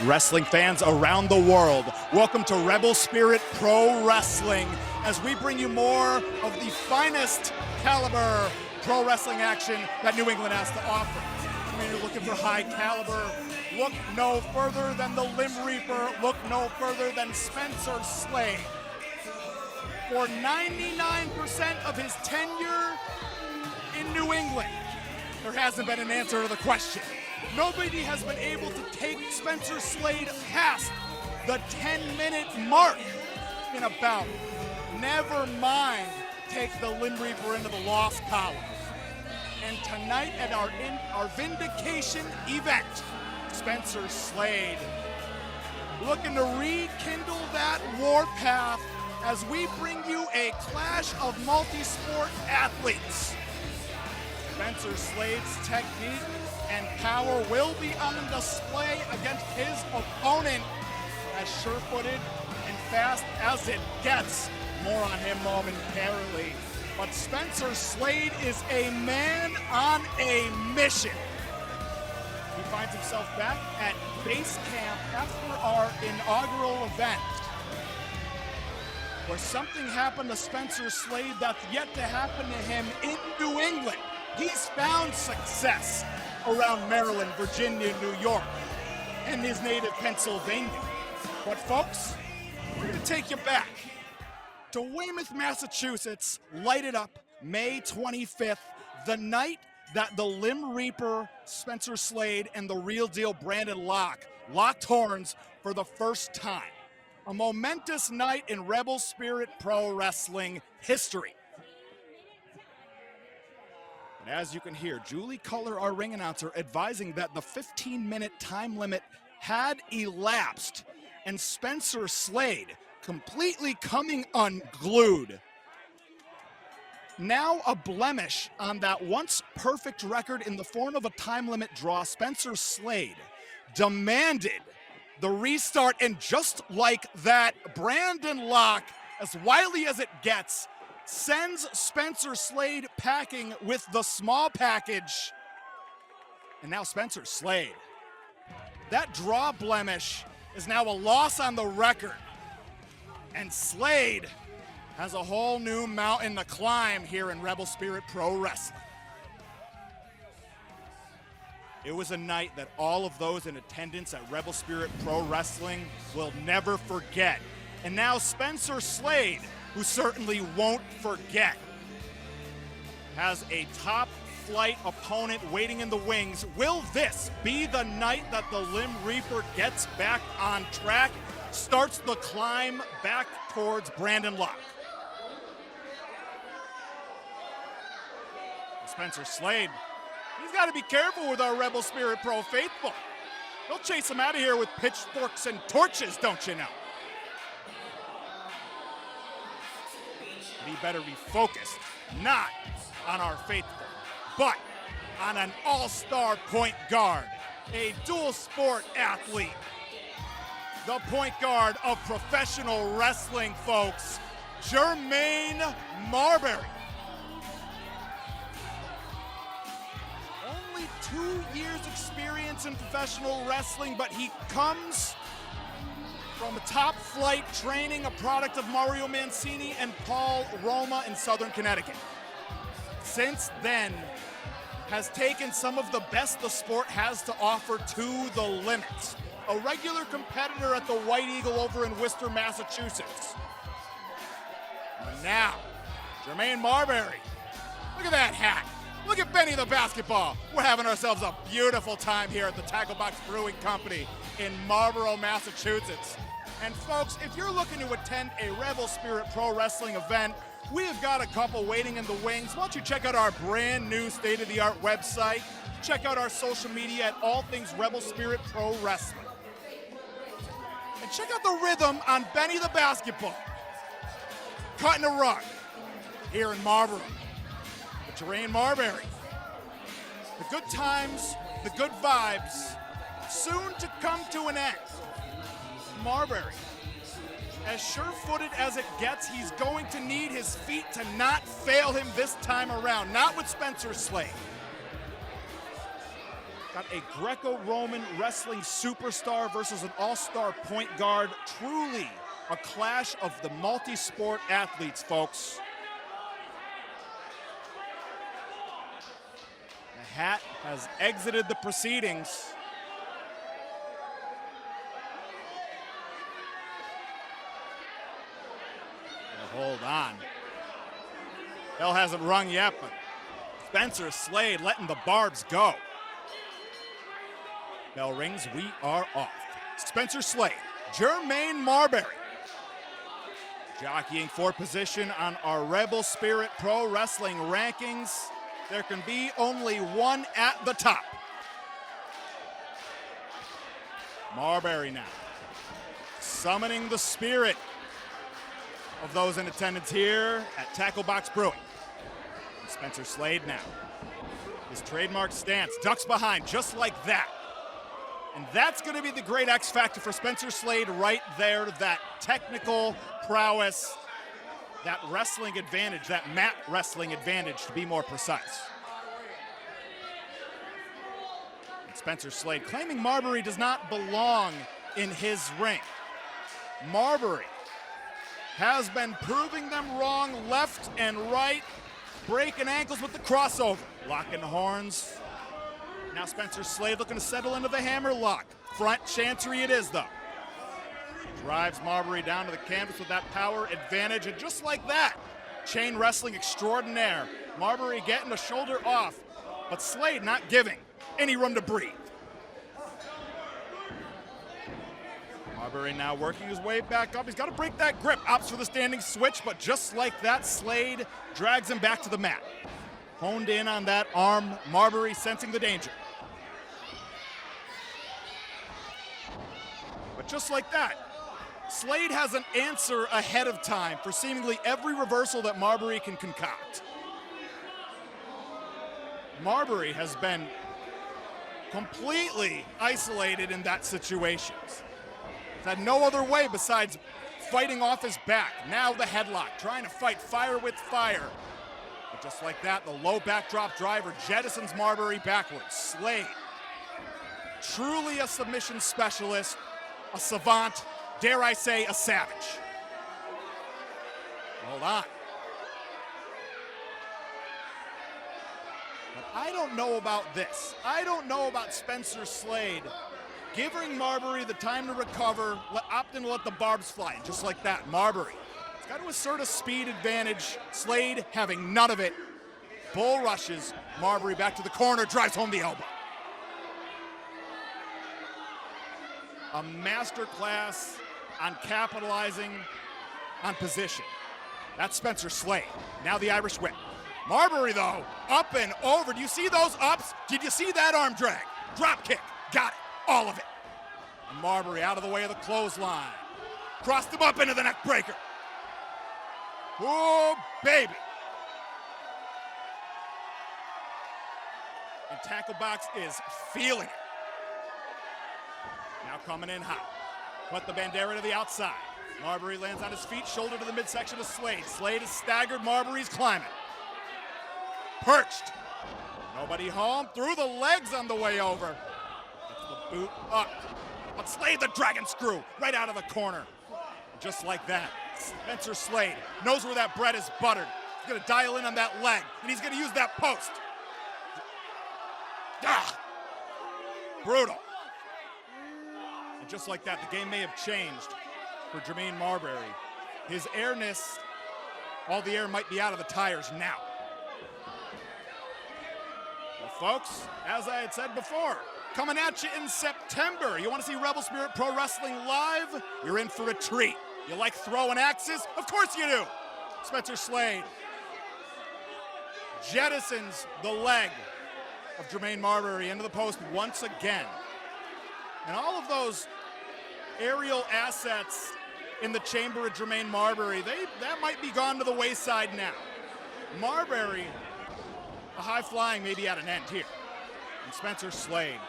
Wrestling fans around the world, welcome to Rebel Spirit Pro Wrestling as we bring you more of the finest caliber pro wrestling action that New England has to offer. When you're looking for high caliber, look no further than the Limb Reaper, look no further than Spencer Slade. For 99% of his tenure in New England, there hasn't been an answer to the question. Nobody has been able to take Spencer Slade past the 10-minute mark in a bout. Never mind take the Limb Reaper into the loss column. And tonight at our Vindication event, Spencer Slade looking to rekindle that warpath as we bring you a clash of multi-sport athletes. Spencer Slade's technique and power will be on display against his opponent, as sure-footed and fast as it gets. More on him momentarily. But Spencer Slade is a man on a mission. He finds himself back at base camp after our inaugural event, where something happened to Spencer Slade that's yet to happen to him in New England. He's found success around Maryland, Virginia, New York, and his native Pennsylvania. But folks, we're gonna take you back to Weymouth, Massachusetts, lighted up May 25th, the night that the Limb Reaper, Spencer Slade, and the real deal Brandon Locke locked horns for the first time. A momentous night in Rebel Spirit Pro Wrestling history. And as you can hear, Julie Culler, our ring announcer, advising that the 15-minute time limit had elapsed, and Spencer Slade completely coming unglued. Now a blemish on that once perfect record in the form of a time limit draw, Spencer Slade demanded the restart, and just like that, Brandon Locke, as wily as it gets, sends Spencer Slade packing with the small package. And now Spencer Slade, that draw blemish is now a loss on the record. And Slade has a whole new mountain to climb here in Rebel Spirit Pro Wrestling. It was a night that all of those in attendance at Rebel Spirit Pro Wrestling will never forget. And now Spencer Slade, who certainly won't forget, has a top flight opponent waiting in the wings. Will this be the night that the Limb Reaper gets back on track, starts the climb back towards Brandon Locke? Spencer Slade, he's got to be careful with our Rebel Spirit Pro faithful. They'll chase him out of here with pitchforks and torches, don't you know? He better be focused, not on our faithful, but on an all-star point guard, a dual sport athlete, the point guard of professional wrestling, folks, Jermaine Marbury. Only 2 years experience in professional wrestling, but he comes from top flight training, a product of Mario Mancini and Paul Roma in Southern Connecticut. Since then, has taken some of the best the sport has to offer to the limit. A regular competitor at the White Eagle over in Worcester, Massachusetts. And now, Jermaine Marberry. Look at that hat. Look at Benny the basketball. We're having ourselves a beautiful time here at the Tackle Box Brewing Company in Marlborough, Massachusetts. And folks, if you're looking to attend a Rebel Spirit Pro Wrestling event, we have got a couple waiting in the wings. Why don't you check out our brand new state-of-the-art website. Check out our social media at All Things Rebel Spirit Pro Wrestling. And check out the rhythm on Benny the basketball. Cutting a rug here in Marbury. With Jermaine Marberry. The good times, the good vibes, soon to come to an end. Marbury, as sure-footed as it gets, he's going to need his feet to not fail him this time around, not with Spencer Slade. Got a Greco-Roman wrestling superstar versus an all-star point guard. Truly a clash of the multi-sport athletes, folks. The hat has exited the proceedings. Well, hold on. Bell hasn't rung yet, but Spencer Slade letting the barbs go. Bell rings, we are off. Spencer Slade, Jermaine Marbury. Jockeying for position on our Rebel Spirit Pro Wrestling rankings. There can be only one at the top. Marberry now, summoning the spirit of those in attendance here at Tackle Box Brewing. And Spencer Slade now, his trademark stance, ducks behind just like that. And that's going to be the great X factor for Spencer Slade right there, that technical prowess, that wrestling advantage, that mat wrestling advantage to be more precise. And Spencer Slade claiming Marbury does not belong in his ring. Marbury has been proving them wrong left and right, breaking ankles with the crossover, locking horns. Now Spencer Slade looking to settle into the hammer lock. Front chancery it is, though. Drives Marbury down to the canvas with that power advantage, and just like that, chain wrestling extraordinaire. Marbury getting the shoulder off, but Slade not giving any room to breathe. Marbury now working his way back up. He's got to break that grip. Opts for the standing switch, but just like that, Slade drags him back to the mat. Honed in on that arm, Marbury sensing the danger. But just like that, Slade has an answer ahead of time for seemingly every reversal that Marbury can concoct. Marbury has been completely isolated in that situation. He's had no other way besides fighting off his back. Now the headlock, trying to fight fire with fire. But just like that, the low backdrop driver jettisons Marbury backwards. Slade, truly a submission specialist, a savant, dare I say, a savage. Hold on. But I don't know about this. I don't know about Spencer Slade giving Marbury the time to recover, opting to let the barbs fly. And just like that, Marbury has got to assert a speed advantage. Slade having none of it. Bull rushes Marbury back to the corner, drives home the elbow. A masterclass on capitalizing on position. That's Spencer Slade. Now the Irish whip. Marbury, though, up and over. Do you see those ups? Did you see that arm drag? Drop kick. Got it. All of it. And Marbury out of the way of the clothesline. Crossed him up into the neck breaker. Oh, baby. And Tackle Box is feeling it. Now coming in hot. Put the bandera to the outside. Marbury lands on his feet, shoulder to the midsection of Slade. Slade is staggered, Marbury's climbing. Perched. Nobody home, through the legs on the way over. Gets the boot up. But Slade, the dragon screw, right out of the corner. Just like that, Spencer Slade knows where that bread is buttered. He's gonna dial in on that leg, and he's gonna use that post. Ah! Brutal. And just like that, the game may have changed for Jermaine Marbury. His airness, all the air might be out of the tires now. Well, folks, as I had said before, coming at you in September. You want to see Rebel Spirit Pro Wrestling live? You're in for a treat. You like throwing axes? Of course you do. Spencer Slade jettisons the leg of Jermaine Marbury into the post once again. And all of those aerial assets in the chamber of Jermaine Marbury, that might be gone to the wayside now. Marbury, a high flying may be at an end here. And Spencer Slade,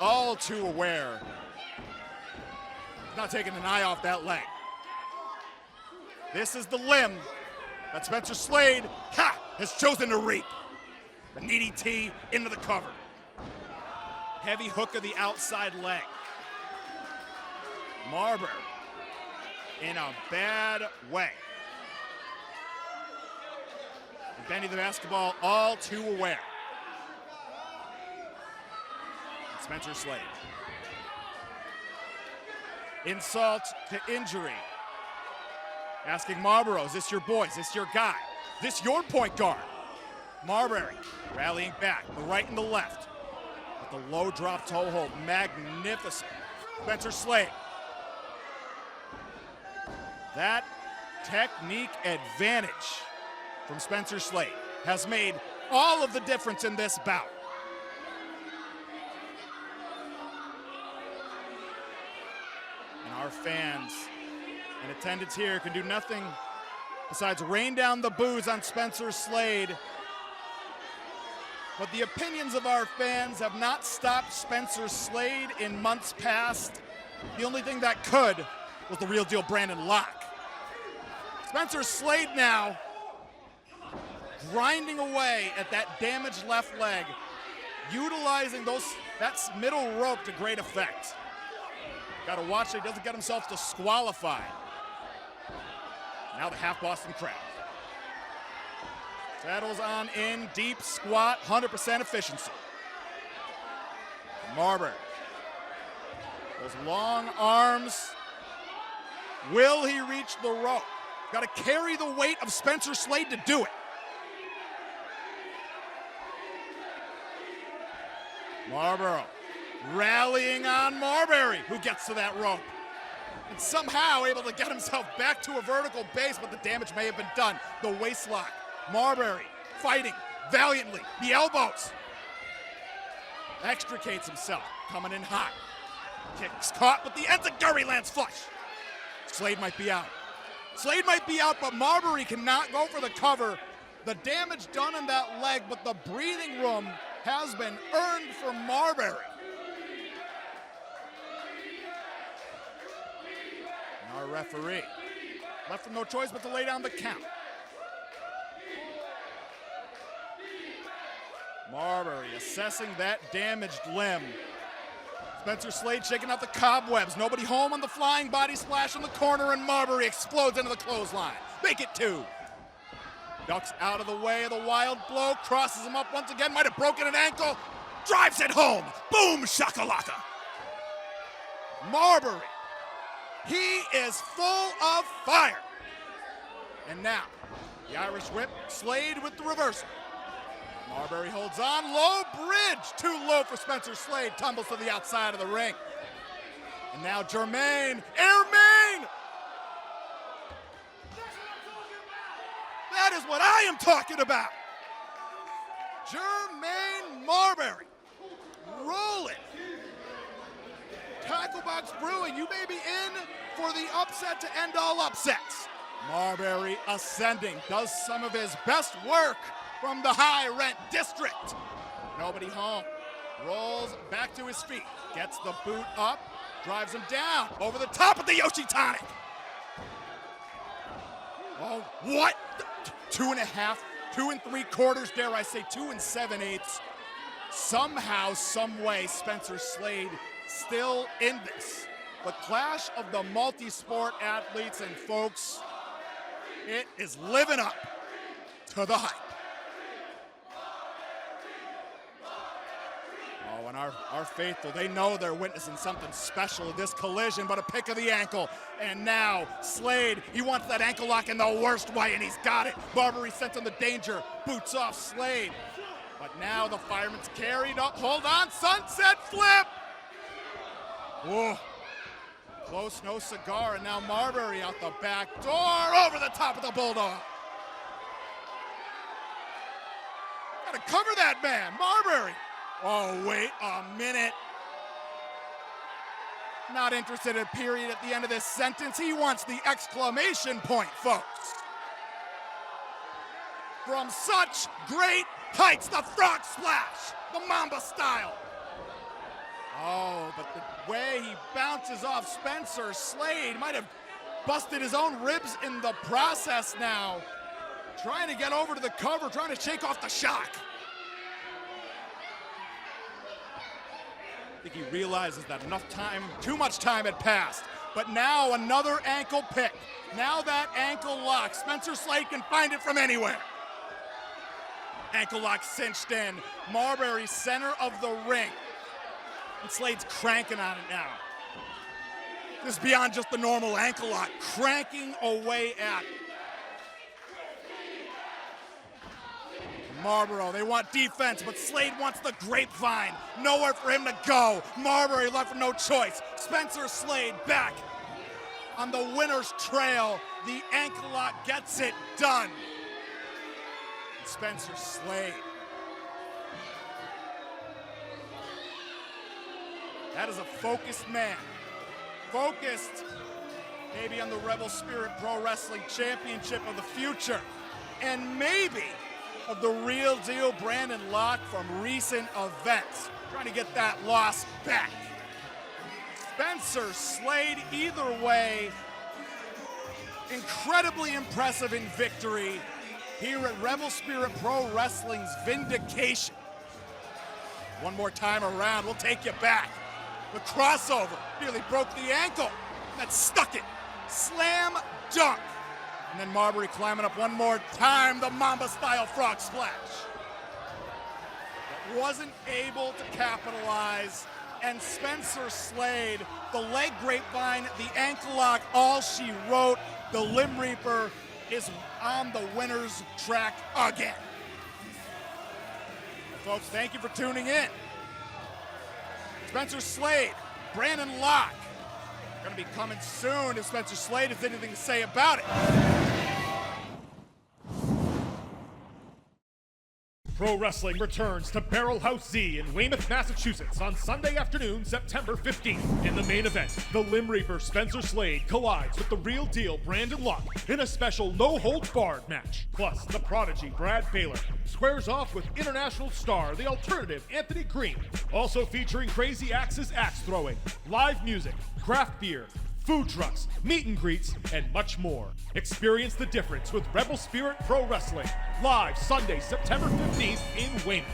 all too aware, not taking an eye off that leg. This is the limb that Spencer Slade has chosen to reap. The DDT into the cover. Heavy hook of the outside leg. Marbury in a bad way. And bending the basketball all too aware. And Spencer Slade. Insult to injury. Asking Marbury, is this your boy? Is this your guy? Is this your point guard? Marberry rallying back, the right and the left. With the low drop toe hold, magnificent. Spencer Slade. That technique advantage from Spencer Slade has made all of the difference in this bout. And our fans in attendance here can do nothing besides rain down the boos on Spencer Slade. But the opinions of our fans have not stopped Spencer Slade in months past. The only thing that could was the real deal Brandon Locke. Spencer Slade now grinding away at that damaged left leg, utilizing that middle rope to great effect. Got to watch that he doesn't get himself disqualified. Now the half Boston crab. Saddles on in, deep squat, 100% efficiency. Marbury. Those long arms. Will he reach the rope? Got to carry the weight of Spencer Slade to do it. Marbury rallying on Marbury, who gets to that rope. And somehow able to get himself back to a vertical base, but the damage may have been done. The waist lock. Marbury fighting valiantly. The elbows. Extricates himself, coming in hot. Kicks caught, but the enziguri lands flush. Slade might be out. Slade might be out, but Marbury cannot go for the cover. The damage done in that leg, but the breathing room has been earned for Marbury. And our referee left with no choice but to lay down the count. Marbury assessing that damaged limb. Spencer Slade shaking out the cobwebs. Nobody home on the flying body splash in the corner, and Marbury explodes into the clothesline. Make it 2. Ducks out of the way of the wild blow, crosses him up once again, might have broken an ankle, drives it home. Boom shakalaka. Marbury, he is full of fire. And now, the Irish whip, Slade with the reversal. Marbury holds on, low bridge, too low for Spencer Slade, tumbles to the outside of the ring. And now Jermaine, Airmain! That is what I am talking about. Jermaine Marbury, rolling. Tackle Box Brewing, you may be in for the upset to end all upsets. Marbury ascending, does some of his best work from the high rent district. Nobody home. Rolls back to his feet. Gets the boot up. Drives him down. Over the top of the Yoshi Tonic. Oh, what? 2.5, 2 3/4, dare I say 2 7/8. Somehow, some way, Spencer Slade still in this. The clash of the multi-sport athletes, and folks, it is living up to the hype. Oh, and our faithful, they know they're witnessing something special in this collision, but a pick of the ankle. And now, Slade, he wants that ankle lock in the worst way, and he's got it. Marbury sent him the danger, boots off Slade. But now the fireman's carried up, hold on, sunset flip! Whoa, close, no cigar, and now Marbury out the back door, over the top of the Bulldog. Gotta cover that man, Marbury. Oh, wait a minute. Not interested in a period at the end of this sentence. He wants the exclamation point, folks. From such great heights, the frog splash, the Mamba style. Oh, but the way he bounces off Spencer Slade might have busted his own ribs in the process now. Trying to get over to the cover, trying to shake off the shock. I think he realizes that too much time had passed. But now another ankle pick. Now that ankle lock. Spencer Slade can find it from anywhere. Ankle lock cinched in. Marbury center of the ring. And Slade's cranking on it now. This is beyond just the normal ankle lock. Cranking away at it. Marbury, they want defense, but Slade wants the grapevine. Nowhere for him to go. Marbury left with no choice. Spencer Slade back on the winner's trail. The ankle lock gets it done. Spencer Slade. That is a focused man. Focused maybe on the Rebel Spirit Pro Wrestling Championship of the future. And maybe of the real deal Brandon Locke from recent events. Trying to get that loss back. Spencer Slade, either way, incredibly impressive in victory here at Rebel Spirit Pro Wrestling's Vindication. One more time around, we'll take you back. The crossover nearly broke the ankle. That stuck it. Slam dunk. And then Marbury climbing up one more time, the Mamba-style frog splash. But wasn't able to capitalize. And Spencer Slade, the leg grapevine, the ankle lock, all she wrote. The Limb Reaper is on the winner's track again. Folks, thank you for tuning in. Spencer Slade, Brandon Locke, going to be coming soon if Spencer Slade has anything to say about it. Pro Wrestling returns to Barrel House Z in Weymouth, Massachusetts on Sunday afternoon, September 15th. In the main event, the Limb Reaper Spencer Slade collides with the real deal Brandon Locke in a special no-holds-barred match. Plus, the prodigy Brad Baylor squares off with international star, the alternative Anthony Green. Also featuring Crazy Axe's axe throwing, live music, craft beer, food trucks, meet and greets, and much more. Experience the difference with Rebel Spirit Pro Wrestling, live Sunday, September 15th in Weymouth.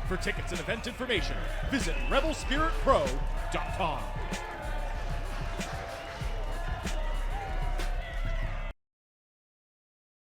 For tickets and event information, visit rebelspiritpro.com.